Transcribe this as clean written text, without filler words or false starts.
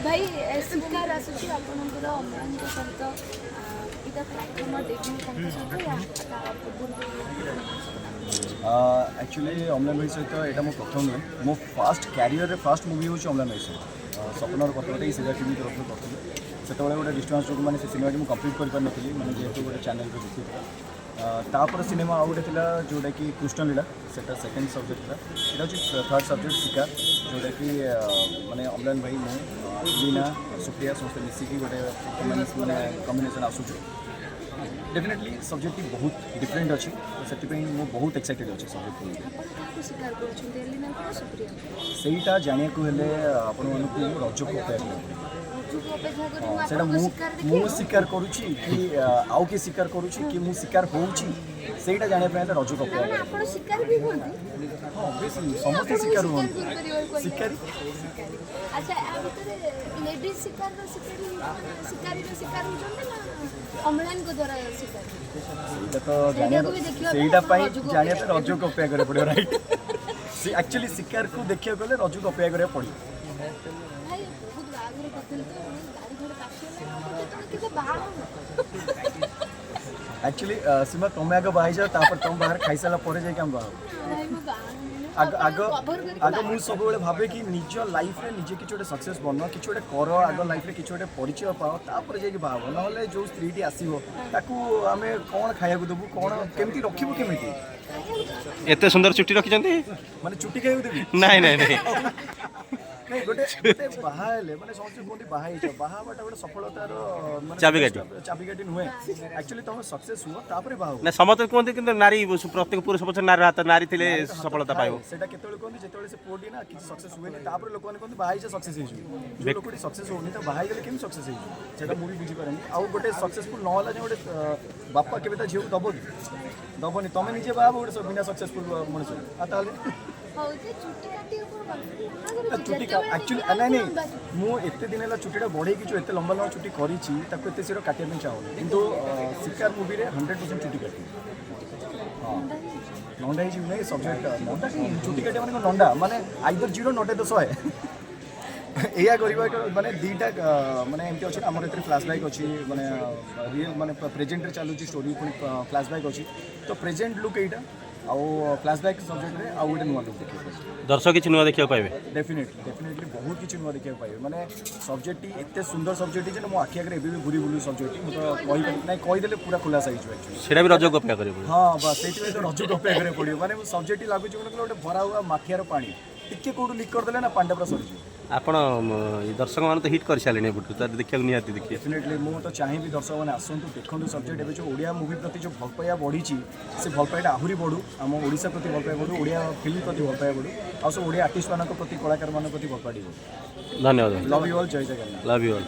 भाई शिकार आसूची आपणकर अम्लान सहित इटा प्रथम डेब्यू सहित एक्चुअली अम्लान भाई सहित यहाँ मो प्रथम नुहे मो फास्ट क्यारियर फास्ट मुवी हूँ अम्लान भाई सहित सपनर कथाटे सीधा टीवी तरफ करते से गोटे डिस्टेंस जो मैंने सिनेमा मुझे कम्प्लीट कर पारि मैंने जेहतु गोटे चैनल को देखी तापर सिनेमा आउ गोटे जोटा कि कृष्ण लीला से सेकेंड सब्जेक्ट था यहाँ हूँ थर्ड सब्जेक्ट शिकार जोटा कि माने अम्लान भाई मु लीना सुप्रिया समस्त मिसिकी गोटे मैंने कम्बिनेसन आसूँ डेफिनेटली सब्जेक्ट बहुत डिफरेंट अच्छी तो से बहुत एक्साइटेड अच्छे सब्जेक्ट सहीटा जाना आपण मानक रज को अपेक्षा शिकार करुच्ची कि आउ किए शिकार करुच्ची कि मु शिकार होउची सेटा जाना रज को हाँ ऑब्वियसली समस्त शिकार हुआ शिकारी जाना रज को अपेक्षा करा पड़ो राइट एक्चुअली शिकार को देखा गले रज को अपेक्षा करा पड़ो एक्चुअली सीमा तुम आग बाहर जाओ तुम बाहर खाई सारा पर आग आग मुझे सब भावे कि निज लाइफ रे निजे कि सक्सेस बन कि कर आग लाइफ रे कि परिचय पाओ तापर जाकि बाहर ना जो स्त्री आसो आम कौन खाया देवु कौन केमती रखू केमी एते सुंदर चुट्टी रखी माने चुट्टी खाई देवी नहीं नहीं नहीं नहीं गोटे बाहर माने समस्त कहते बाहर गोटे सफलतार चाबिकाठी नुहे एक्चुअली तुम सक्सेस हुआ तापर बाहर ना समस्त कहते कि नारी प्रत्येक पुरुष पक्ष नारी हाथ नारी थिले सफलता पाइबो सेटा केतळे कहते जेतळे से पुओटी ना कि सक्सेस हुए तापर लोक माने कहते बाहर सक्सेस हो जो लोकटी सक्सेस होनी तो बाहर गले केम सक्सेस हो सेटा मूवी बुझी पारनी आउ गोटे सक्सेसफुल न होला जे गोटे बापा केबे ता झियो दबो दबोनी तमे निजे बाबा गोटे बिना सक्सेसफुल मनुष्य आ ताले चुट्टी एक्चुअली नहीं नहीं मुझे दिन है चुट्टा बढ़े जो एत लंबा लंबा चुट्टी करी शीघ्र काटा चाहूँ कितु शिकार मुवी 100% चुट्टी काटी हाँ नंडा ही सब्जेक्ट नंडा चुट्टी काटे मैंने नंडा माने आइदर 0 नटे तो 100 या माने दीटा माने एमती अच्छे आम फ्लैशबैक अच्छी माने रियल माने प्रेजेंट चलुची स्टोरी फ्लैशबैक अच्छी तो प्रेजेंट लुक यहाँ आउ फ्लैशबैक सब्जेक्ट रे आउ गोटे नुआ लुक देखिए दर्शक किसी नुआ देखा पाइबे डेफिनेटली बहुत किसी नुआ देखा पाइबे माने सब्जेक्ट एत सुंदर सब्जेक्ट जे मो आखि आगे भी घूरी बुली सब्जेक्ट मु तो नहीं कहीदेले पूरा खुलासा हो एक्चुअली सेटा भी रज को अपेक्षा करियो हाँ बस से तो रज को अपेक्षा करे पड़ो माने सब्जेक्ट लागुच गोटे भरा हुआ माठियार पानी टिके कौटू लिक करदे ना पांडा पूरा सरी आपण दर्शक मान तो हिट कर सारे देखा निहाती देखिए डेफिनेटली मुझे तो चाहिए दर्शक मैंने आसतु देखो सब्जेक्ट एवं जो ओडिया मुवी प्रति जो भल पाइबा बढ़ी से भल पाइबा आहरी बढ़ू आम ओडिशा प्रति भल पाइबा बढ़ू ओडिया फिल्म प्रति भल पाइबा बढ़ू आ सब ओडिया आर्टिस्ट मान प्रति कलाकार मान प्रति भल पाइबा धन्यवाद लव यू ऑल जय जगन्नाथ लव यू ऑल।